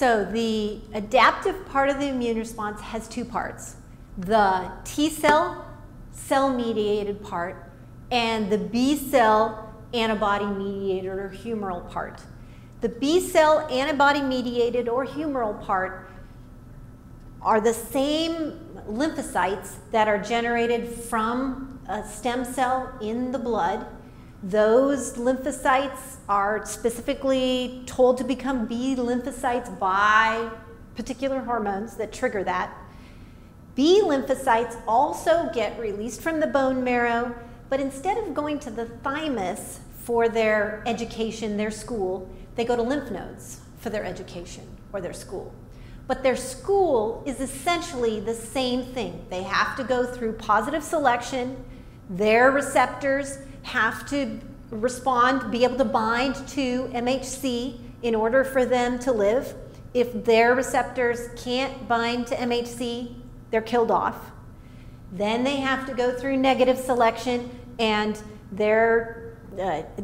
So the adaptive part of the immune response has two parts: the T cell, cell-mediated part, and the B cell antibody-mediated or humoral part. The B cell antibody-mediated or humoral part are the same lymphocytes that are generated from a stem cell in the blood. Those lymphocytes are specifically told to become B lymphocytes by particular hormones that trigger that. B lymphocytes also get released from the bone marrow, but instead of going to the thymus for their education, their school, they go to lymph nodes for their education or their school. But their school is essentially the same thing. They have to go through positive selection. Their receptors have to respond, be able to bind to MHC in order for them to live. If their receptors can't bind to MHC, they're killed off. Then they have to go through negative selection, and their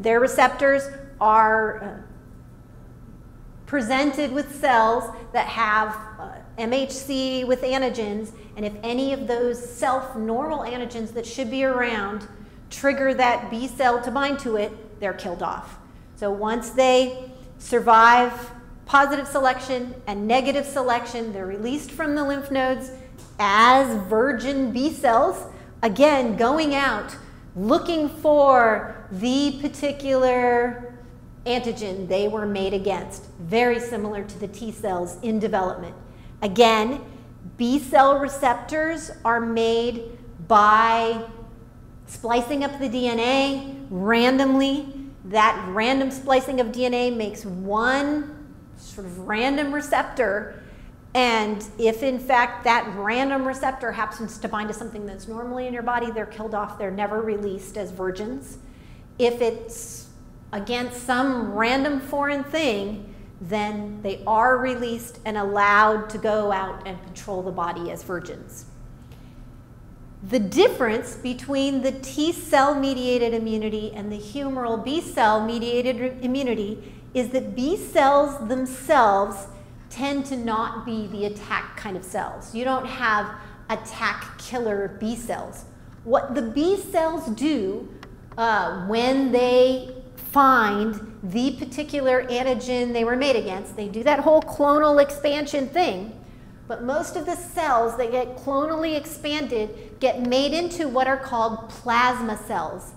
receptors are presented with cells that have MHC with antigens, and if any of those self-normal antigens that should be around trigger that B cell to bind to it, they're killed off. So once they survive positive selection and negative selection, they're released from the lymph nodes as virgin B cells, again going out looking for the particular antigen they were made against, very similar to the T cells in development. Again, B cell receptors are made by splicing up the DNA randomly. That random splicing of DNA makes one sort of random receptor, and if in fact that random receptor happens to bind to something that's normally in your body, they're killed off. They're never released as virgins. If it's against some random foreign thing, then they are released and allowed to go out and control the body as virgins. The difference between the T cell mediated immunity and the humoral B cell mediated immunity is that B cells themselves tend to not be the attack kind of cells. You don't have attack killer B cells. What the B cells do when they find the particular antigen they were made against, they do that whole clonal expansion thing, but most of the cells that get clonally expanded get made into what are called plasma cells.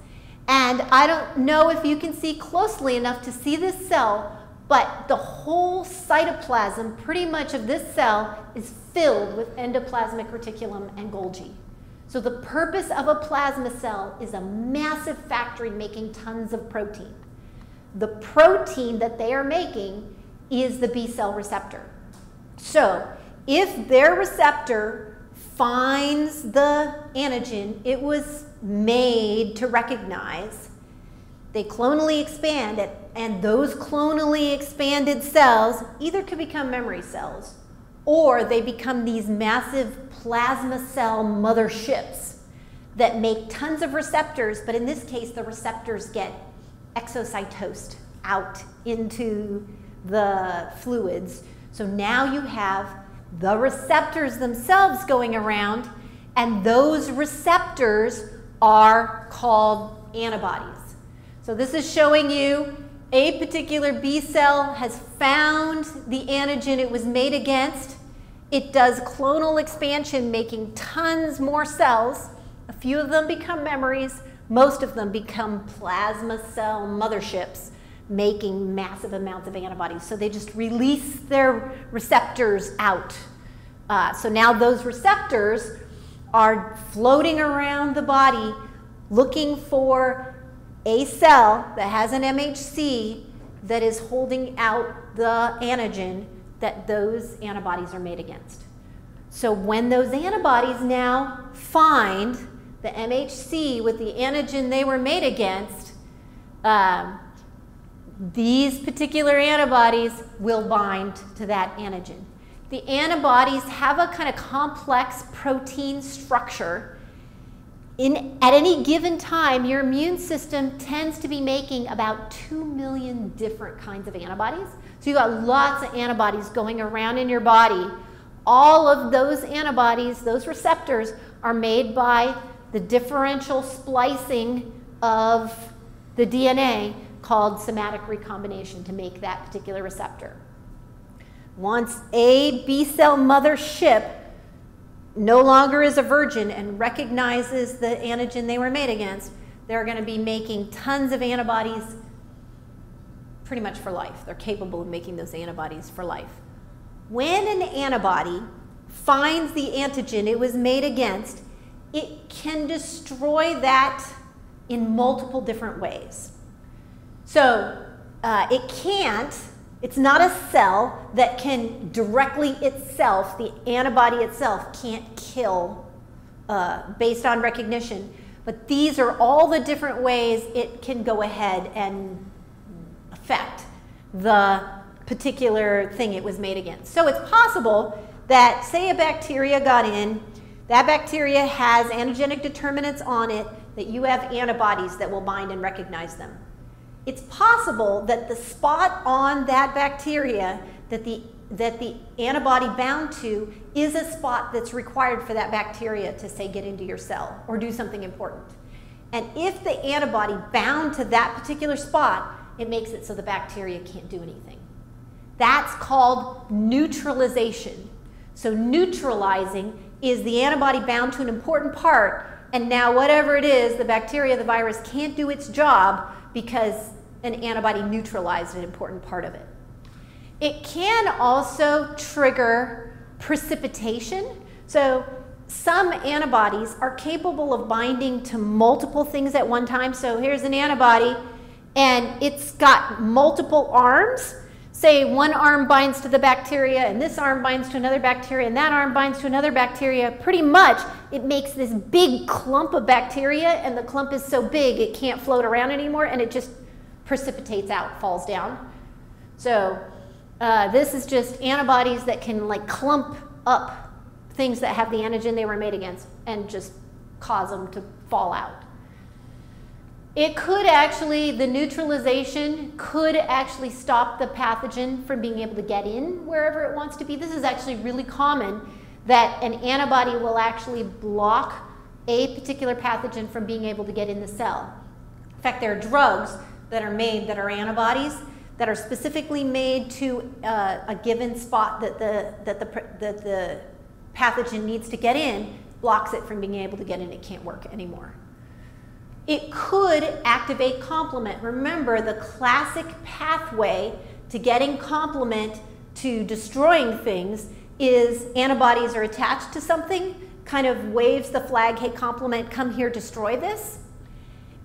And I don't know if you can see closely enough to see this cell, but the whole cytoplasm, pretty much of this cell, is filled with endoplasmic reticulum and Golgi. So the purpose of a plasma cell is a massive factory making tons of protein. The protein that they are making is the B cell receptor. So if their receptor finds the antigen it was made to recognize, they clonally expand it, and those clonally expanded cells either could become memory cells or they become these massive plasma cell motherships that make tons of receptors, but in this case the receptors get exocytosed out into the fluids. So now you have the receptors themselves going around, and those receptors are called antibodies. So this is showing you a particular B cell has found the antigen it was made against. It does clonal expansion, making tons more cells. A few of them become memories. Most of them become plasma cell motherships, making massive amounts of antibodies. So they just release their receptors out. So now those receptors are floating around the body looking for a cell that has an MHC that is holding out the antigen that those antibodies are made against. So when those antibodies now find the MHC with the antigen they were made against, these particular antibodies will bind to that antigen. The antibodies have a kind of complex protein structure. At any given time, your immune system tends to be making about 2 million different kinds of antibodies. So you got lots of antibodies going around in your body. All of those antibodies, those receptors, are made by the differential splicing of the DNA called somatic recombination to make that particular receptor. Once a B cell mothership no longer is a virgin and recognizes the antigen they were made against, they're going to be making tons of antibodies pretty much for life. They're capable of making those antibodies for life. When an antibody finds the antigen it was made against, it can destroy that in multiple different ways. So it's not a cell that can directly itself, the antibody itself can't kill based on recognition, but these are all the different ways it can go ahead and affect the particular thing it was made against. So it's possible that, say a bacteria got in, that bacteria has antigenic determinants on it, that you have antibodies that will bind and recognize them. It's possible that the spot on that bacteria that the antibody bound to is a spot that's required for that bacteria to, say, get into your cell or do something important. And if the antibody bound to that particular spot, it makes it so the bacteria can't do anything. That's called neutralization. So neutralizing is the antibody bound to an important part, and now whatever it is, the bacteria, the virus, can't do its job because an antibody neutralized an important part of it. It can also trigger precipitation. So some antibodies are capable of binding to multiple things at one time. So here's an antibody, and it's got multiple arms. Say one arm binds to the bacteria, and this arm binds to another bacteria, and that arm binds to another bacteria. Pretty much, it makes this big clump of bacteria, and the clump is so big it can't float around anymore, and it just precipitates out, falls down. So this is just antibodies that can like clump up things that have the antigen they were made against and just cause them to fall out. It could actually, the neutralization could actually stop the pathogen from being able to get in wherever it wants to be. This is actually really common, that an antibody will actually block a particular pathogen from being able to get in the cell. In fact, there are drugs that are made that are antibodies that are specifically made to a given spot that the pathogen needs to get in, blocks it from being able to get in. It can't work anymore. It could activate complement. Remember, the classic pathway to getting complement to destroying things is antibodies are attached to something, kind of waves the flag, hey, complement, come here, destroy this.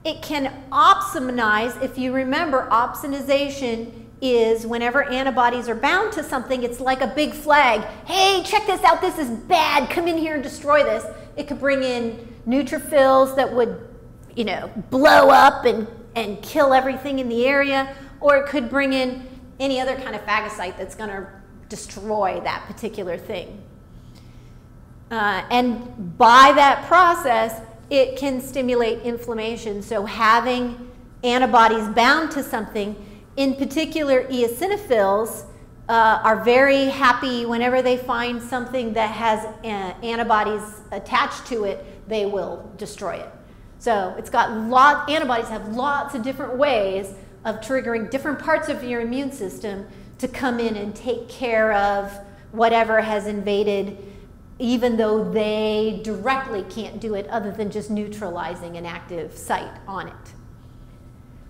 It can opsonize. If you remember, opsonization is whenever antibodies are bound to something, it's like a big flag. Hey, check this out, this is bad, come in here and destroy this. It could bring in neutrophils that would, you know, blow up and kill everything in the area, or it could bring in any other kind of phagocyte that's going to destroy that particular thing. And by that process, it can stimulate inflammation. So having antibodies bound to something, in particular eosinophils, are very happy whenever they find something that has antibodies attached to it, they will destroy it. So it's got antibodies have lots of different ways of triggering different parts of your immune system to come in and take care of whatever has invaded, even though they directly can't do it other than just neutralizing an active site on it.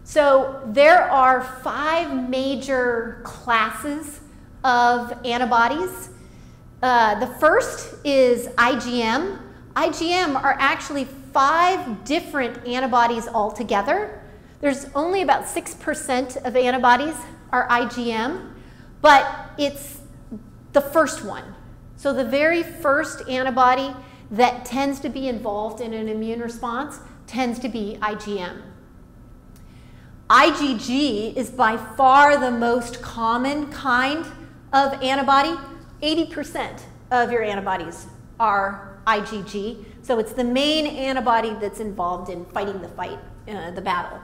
So there are 5 major classes of antibodies. The first is IgM. IgM are actually 5 different antibodies altogether. There's only about 6% of antibodies are IgM, but it's the first one. So the very first antibody that tends to be involved in an immune response tends to be IgM. IgG is by far the most common kind of antibody. 80% of your antibodies are IgG. So it's the main antibody that's involved in fighting the battle.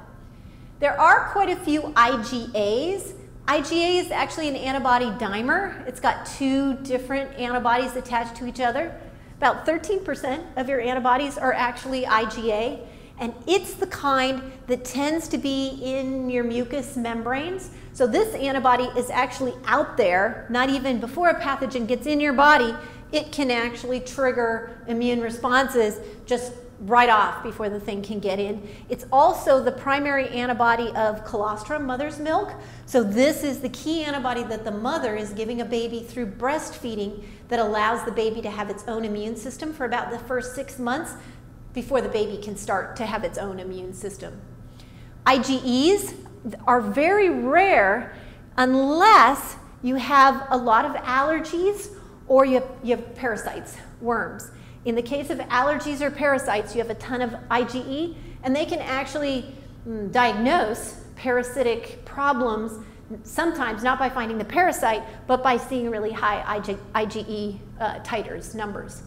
There are quite a few IgAs, IgA is actually an antibody dimer. It's got 2 different antibodies attached to each other. About 13% of your antibodies are actually IgA, and it's the kind that tends to be in your mucous membranes. So this antibody is actually out there, not even before a pathogen gets in your body. It can actually trigger immune responses just right off before the thing can get in. It's also the primary antibody of colostrum, mother's milk. So this is the key antibody that the mother is giving a baby through breastfeeding that allows the baby to have its own immune system for about the first 6 months before the baby can start to have its own immune system. IgEs are very rare unless you have a lot of allergies or you have parasites, worms. In the case of allergies or parasites, you have a ton of IgE, and they can actually diagnose parasitic problems, sometimes not by finding the parasite, but by seeing really high IgE titers, numbers.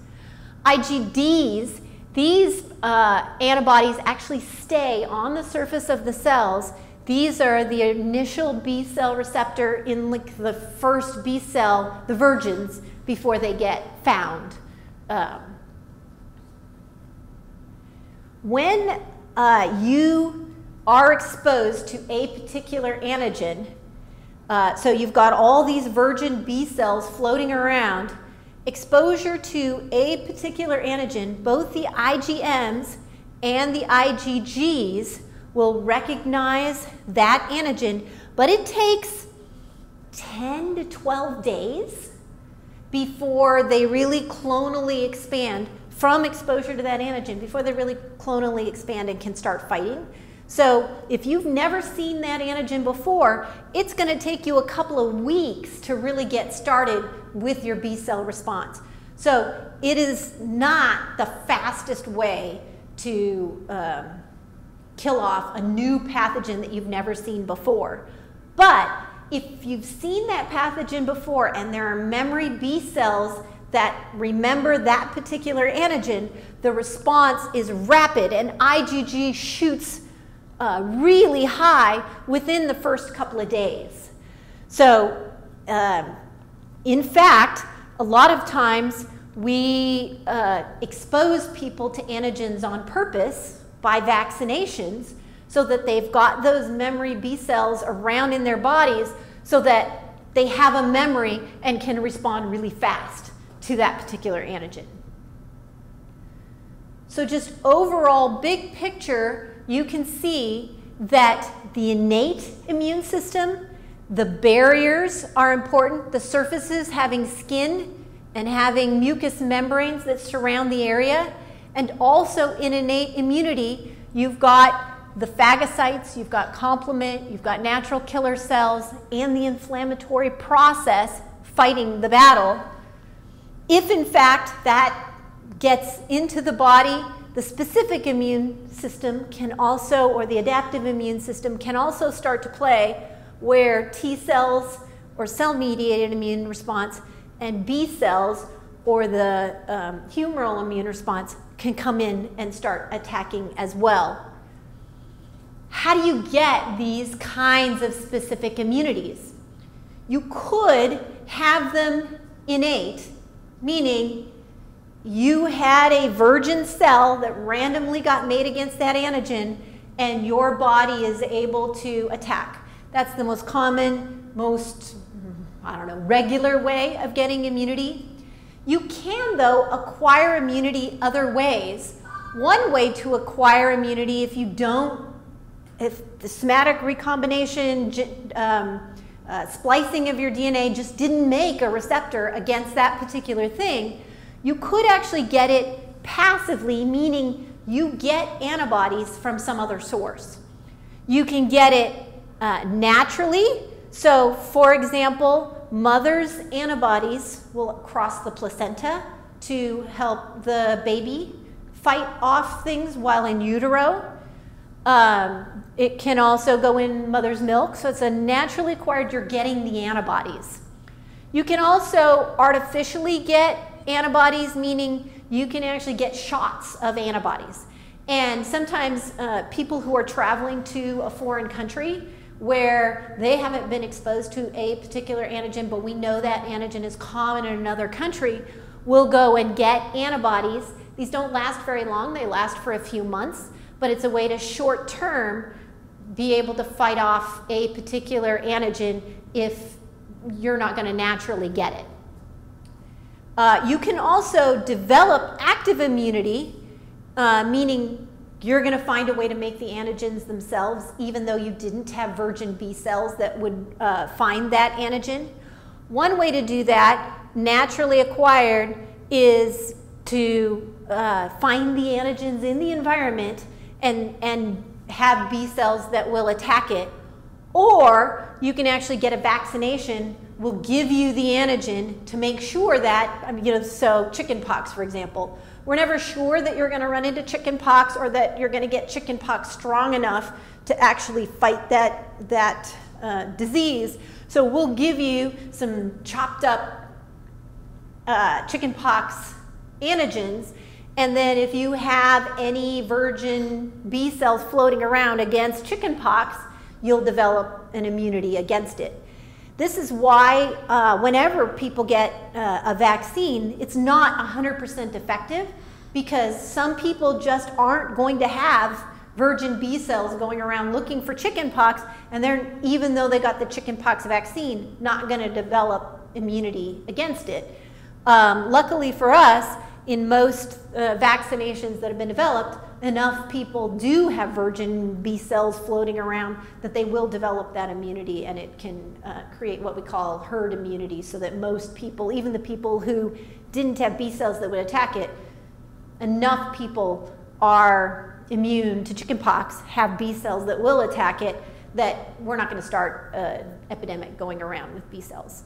IgDs, these antibodies actually stay on the surface of the cells. These are the initial B cell receptor in like the first B cell, the virgins, before they get found. When you are exposed to a particular antigen, so you've got all these virgin B cells floating around, exposure to a particular antigen, both the IgMs and the IgGs will recognize that antigen, but it takes 10 to 12 days before they really clonally expand from exposure to that antigen, before they really clonally expand and can start fighting. So if you've never seen that antigen before, it's going to take you a couple of weeks to really get started with your B cell response. So it is not the fastest way to kill off a new pathogen that you've never seen before. But if you've seen that pathogen before and there are memory B cells that remember that particular antigen, the response is rapid and IgG shoots really high within the first couple of days. So in fact, a lot of times we expose people to antigens on purpose by vaccinations so that they've got those memory B cells around in their bodies so that they have a memory and can respond really fast to that particular antigen. So just overall, big picture, you can see that the innate immune system, the barriers are important, the surfaces having skin and having mucous membranes that surround the area, and also in innate immunity, you've got the phagocytes, you've got complement, you've got natural killer cells, and the inflammatory process fighting the battle. If in fact that gets into the body, the specific immune system can also, or the adaptive immune system can also start to play, where T cells or cell-mediated immune response and B cells or the humoral immune response can come in and start attacking as well. How do you get these kinds of specific immunities? You could have them innate, meaning you had a virgin cell that randomly got made against that antigen and your body is able to attack. That's the most common, most, regular way of getting immunity. You can, though, acquire immunity other ways. One way to acquire immunity, if the somatic recombination, splicing of your DNA just didn't make a receptor against that particular thing, you could actually get it passively, meaning you get antibodies from some other source. You can get it naturally. So, for example, mother's antibodies will cross the placenta to help the baby fight off things while in utero. It can also go in mother's milk, so it's a naturally acquired, you're getting the antibodies. You can also artificially get antibodies, meaning you can actually get shots of antibodies. And sometimes people who are traveling to a foreign country where they haven't been exposed to a particular antigen, but we know that antigen is common in another country, will go and get antibodies. These don't last very long, they last for a few months, but it's a way to short term be able to fight off a particular antigen if you're not going to naturally get it. You can also develop active immunity, meaning you're going to find a way to make the antigens themselves, even though you didn't have virgin B cells that would find that antigen. One way to do that, naturally acquired, is to find the antigens in the environment and have B cells that will attack it. Or you can actually get a vaccination, will give you the antigen to make sure that, so chickenpox, for example. We're never sure that you're going to run into chickenpox or that you're going to get chickenpox strong enough to actually fight that disease. So we'll give you some chopped up chickenpox antigens, and then if you have any virgin B cells floating around against chickenpox, you'll develop an immunity against it. This is why whenever people get a vaccine, it's not 100% effective, because some people just aren't going to have virgin B cells going around looking for chickenpox, and they're, even though they got the chickenpox vaccine, not going to develop immunity against it. Luckily for us, in most vaccinations that have been developed, enough people do have virgin B cells floating around that they will develop that immunity, and it can create what we call herd immunity, so that most people, even the people who didn't have B cells that would attack it, enough people are immune to chickenpox, have B cells that will attack it, that we're not going to start an epidemic going around with B cells.